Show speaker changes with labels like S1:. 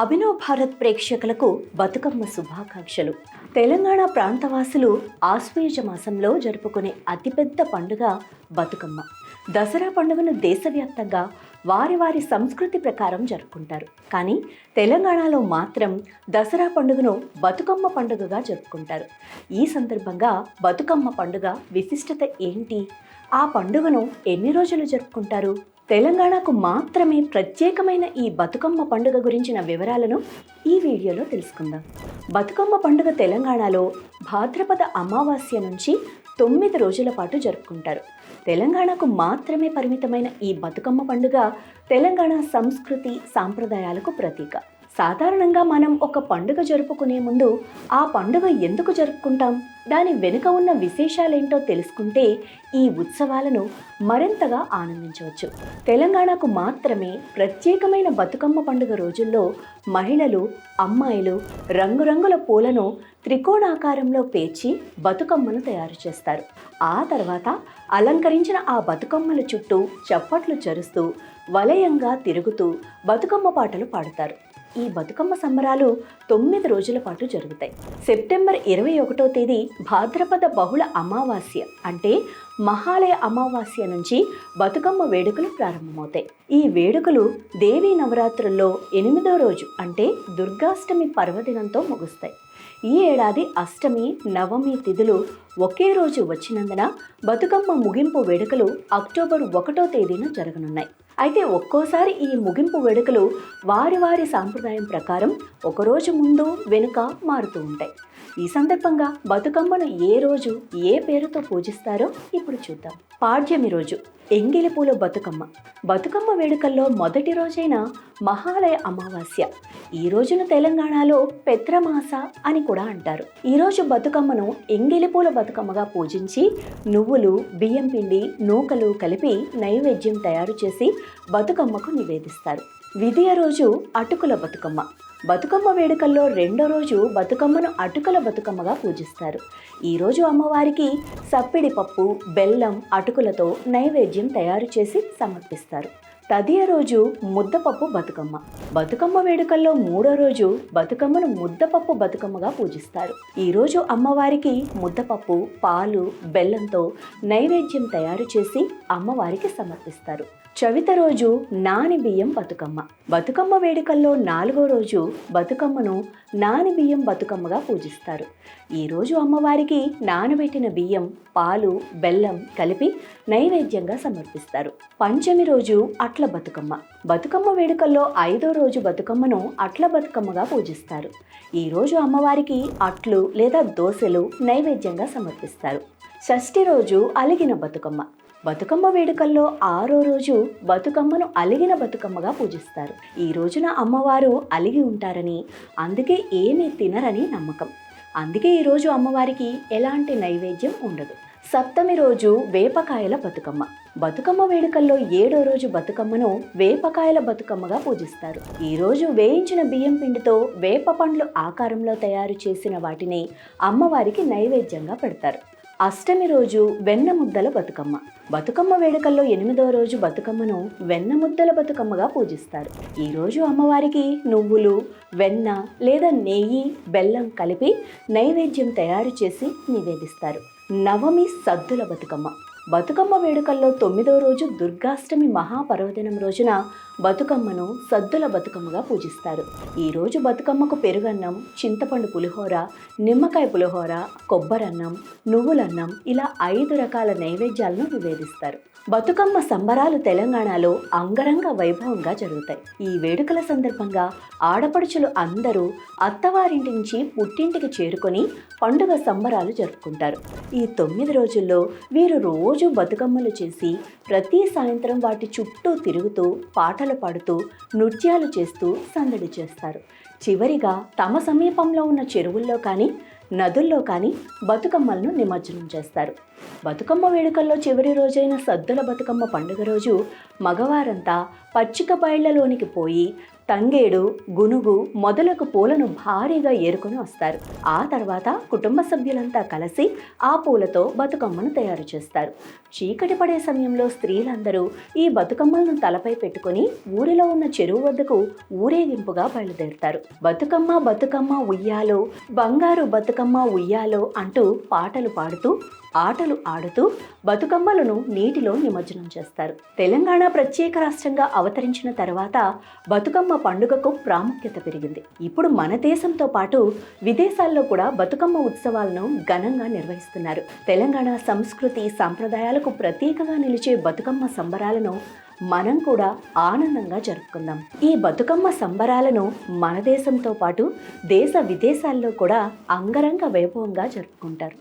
S1: అభినవ్ భారత్ ప్రేక్షకులకు బతుకమ్మ శుభాకాంక్షలు. తెలంగాణ ప్రాంతవాసులు ఆశ్వయుజ మాసంలో జరుపుకునే అతిపెద్ద పండుగ బతుకమ్మ. దసరా పండుగను దేశవ్యాప్తంగా వారి వారి సంస్కృతి ప్రకారం జరుపుకుంటారు. కానీ తెలంగాణలో మాత్రం దసరా పండుగను బతుకమ్మ పండుగగా జరుపుకుంటారు. ఈ సందర్భంగా బతుకమ్మ పండుగ విశిష్టత ఏంటి? ఆ పండుగను ఎన్ని రోజులు జరుపుకుంటారు? తెలంగాణకు మాత్రమే ప్రత్యేకమైన ఈ బతుకమ్మ పండుగ గురించిన వివరాలను ఈ వీడియోలో తెలుసుకుందాం. బతుకమ్మ పండుగ తెలంగాణలో భాద్రపద అమావాస్య నుంచి 9 రోజుల పాటు జరుపుకుంటారు. తెలంగాణకు మాత్రమే పరిమితమైన ఈ బతుకమ్మ పండుగ తెలంగాణ సంస్కృతి సాంప్రదాయాలకు ప్రతీక. సాధారణంగా మనం ఒక పండుగ జరుపుకునే ముందు ఆ పండుగ ఎందుకు జరుపుకుంటాం, దాని వెనుక ఉన్న విశేషాలేంటో తెలుసుకుంటే ఈ ఉత్సవాలను మరింతగా ఆనందించవచ్చు. తెలంగాణకు మాత్రమే ప్రత్యేకమైన బతుకమ్మ పండుగ రోజుల్లో మహిళలు, అమ్మాయిలు రంగురంగుల పూలను త్రికోణాకారంలో పేర్చి బతుకమ్మను తయారు చేస్తారు. ఆ తర్వాత అలంకరించిన ఆ బతుకమ్మల చుట్టూ చప్పట్లు చరుస్తూ వలయంగా తిరుగుతూ బతుకమ్మ పాటలు పాడుతారు. ఈ బతుకమ్మ సంబరాలు 9 రోజుల పాటు జరుగుతాయి. సెప్టెంబర్ 21వ తేదీ భాద్రపద బహుళ అమావాస్య అంటే మహాలయ అమావాస్య నుంచి బతుకమ్మ వేడుకలు ప్రారంభమవుతాయి. ఈ వేడుకలు దేవీ నవరాత్రుల్లో 8వ రోజు అంటే దుర్గాష్టమి పర్వదినంతో ముగుస్తాయి. ఈ ఏడాది అష్టమి, నవమి తిథులు ఒకే రోజు వచ్చినందున బతుకమ్మ ముగింపు వేడుకలు అక్టోబర్ 1వ తేదీన జరగనున్నాయి. అయితే ఒక్కోసారి ఈ ముగింపు వేడుకలు వారి వారి సాంప్రదాయం ప్రకారం ఒకరోజు ముందు వెనుక మారుతూ ఉంటాయి. ఈ సందర్భంగా బతుకమ్మను ఏ రోజు ఏ పేరుతో పూజిస్తారో ఇప్పుడు చూద్దాం. పాడ్యమి రోజు ఎంగిలి పూల బతుకమ్మ. బతుకమ్మ వేడుకల్లో మొదటి రోజైన మహాలయ అమావాస్య. ఈ రోజును తెలంగాణలో పెత్రమాస అని కూడా అంటారు. ఈ రోజు బతుకమ్మను ఎంగిలి పూల బతుకమ్మగా పూజించి నువ్వులు, బియ్యం పిండి, నూకలు కలిపి నైవేద్యం తయారు చేసి బతుకమ్మకు నివేదిస్తారు. విదియ రోజు అటుకుల బతుకమ్మ. బతుకమ్మ వేడుకల్లో 2వ రోజు బతుకమ్మను అటుకుల బతుకమ్మగా పూజిస్తారు. ఈరోజు అమ్మవారికి సప్పిడి పప్పు, బెల్లం, అటుకులతో నైవేద్యం తయారు చేసి సమర్పిస్తారు. తదియ రోజు ముద్దపప్పు బతుకమ్మ. బతుకమ్మ వేడుకల్లో 3వ రోజు బతుకమ్మను ముద్దపప్పు బతుకమ్మగా పూజిస్తారు. ఈరోజు అమ్మవారికి ముద్దపప్పు, పాలు, బెల్లంతో నైవేద్యం తయారు చేసి అమ్మవారికి సమర్పిస్తారు. చవిత రోజు నాని బియ్యం బతుకమ్మ. బతుకమ్మ వేడుకల్లో 4వ రోజు బతుకమ్మను నాని బియ్యం బతుకమ్మగా పూజిస్తారు. ఈరోజు అమ్మవారికి నానబెట్టిన బియ్యం, పాలు, బెల్లం కలిపి నైవేద్యంగా సమర్పిస్తారు. పంచమి రోజు అట్ల బతుకమ్మ. బతుకమ్మ వేడుకల్లో 5వ రోజు బతుకమ్మను అట్ల బతుకమ్మగా పూజిస్తారు. ఈరోజు అమ్మవారికి అట్లు లేదా దోశలు నైవేద్యంగా సమర్పిస్తారు. షష్ఠి రోజు అలిగిన బతుకమ్మ. బతుకమ్మ వేడుకల్లో 6వ రోజు బతుకమ్మను అలిగిన బతుకమ్మగా పూజిస్తారు. ఈ రోజున అమ్మవారు అలిగి ఉంటారని, అందుకే ఏమీ తినరని నమ్మకం. అందుకే ఈరోజు అమ్మవారికి ఎలాంటి నైవేద్యం ఉండదు. సప్తమి రోజు వేపకాయల బతుకమ్మ. బతుకమ్మ వేడుకల్లో 7వ రోజు బతుకమ్మను వేపకాయల బతుకమ్మగా పూజిస్తారు. ఈ రోజు వేయించిన బియ్యం పిండితో వేప పండ్లు ఆకారంలో తయారు చేసిన వాటిని అమ్మవారికి నైవేద్యంగా పెడతారు. అష్టమి రోజు వెన్న ముద్దల బతుకమ్మ. బతుకమ్మ వేడుకల్లో 8వ రోజు బతుకమ్మను వెన్న ముద్దల బతుకమ్మగా పూజిస్తారు. ఈరోజు అమ్మవారికి నువ్వులు, వెన్న లేదా నెయ్యి, బెల్లం కలిపి నైవేద్యం తయారు చేసి నివేదిస్తారు. నవమి సద్దుల బతుకమ్మ. బతుకమ్మ వేడుకల్లో 9వ రోజు దుర్గాష్టమి మహాపర్వదినం రోజున బతుకమ్మను సద్దుల బతుకమ్మగా పూజిస్తారు. ఈరోజు బతుకమ్మకు పెరుగన్నం, చింతపండు పులిహోర, నిమ్మకాయ పులిహోర, కొబ్బరన్నం, నువ్వులన్నం ఇలా 5 రకాల నైవేద్యాలను నివేదిస్తారు. బతుకమ్మ సంబరాలు తెలంగాణలో అంగరంగ వైభవంగా జరుగుతాయి. ఈ వేడుకల సందర్భంగా ఆడపడుచులు అందరూ అత్తవారింటి నుంచి పుట్టింటికి చేరుకొని పండుగ సంబరాలు జరుపుకుంటారు. ఈ 9 రోజుల్లో వీరు రోజు బతుకమ్మలు చేసి ప్రతి సాయంత్రం వాటి చుట్టూ తిరుగుతూ పాటలు పాడుతూ నృత్యాలు చేస్తూ సందడి చేస్తారు. చివరిగా తమ సమీపంలో ఉన్న చెరువుల్లో కానీ నదుల్లో కానీ బతుకమ్మలను నిమజ్జనం చేస్తారు. బతుకమ్మ వేడుకల్లో చివరి రోజైన సద్దుల బతుకమ్మ పండుగ రోజు మగవారంతా పచ్చిక బయళ్లలోనికి పోయి తంగేడు, గునుగు మొదలగు పూలను భారీగా ఏరుకొని వస్తారు. ఆ తర్వాత కుటుంబ సభ్యులంతా కలిసి ఆ పూలతో బతుకమ్మను తయారు చేస్తారు. చీకటి పడే సమయంలో స్త్రీలందరూ ఈ బతుకమ్మలను తలపై పెట్టుకుని ఊరిలో ఉన్న చెరువు వద్దకు ఊరేగింపుగా బయలుదేరుతారు. బతుకమ్మ బతుకమ్మ ఉయ్యాలో, బంగారు బతుకమ్మ ఉయ్యాలో అంటూ పాటలు పాడుతూ ఆటలు ఆడుతూ బతుకమ్మలను నీటిలో నిమజ్జనం చేస్తారు. తెలంగాణ ప్రత్యేక రాష్ట్రంగా అవతరించిన తర్వాత బతుకమ్మ పండుగకు ప్రాముఖ్యత పెరిగింది. ఇప్పుడు మన దేశంతో పాటు విదేశాల్లో కూడా బతుకమ్మ ఉత్సవాలను ఘనంగా నిర్వహిస్తున్నారు. తెలంగాణ సంస్కృతి సంప్రదాయాలకు ప్రతీకగా నిలిచే బతుకమ్మ సంబరాలను మనం కూడా ఆనందంగా జరుపుకుందాం. ఈ బతుకమ్మ సంబరాలను మన దేశంతో పాటు దేశ విదేశాల్లో కూడా అంగరంగ వైభవంగా జరుపుకుంటారు.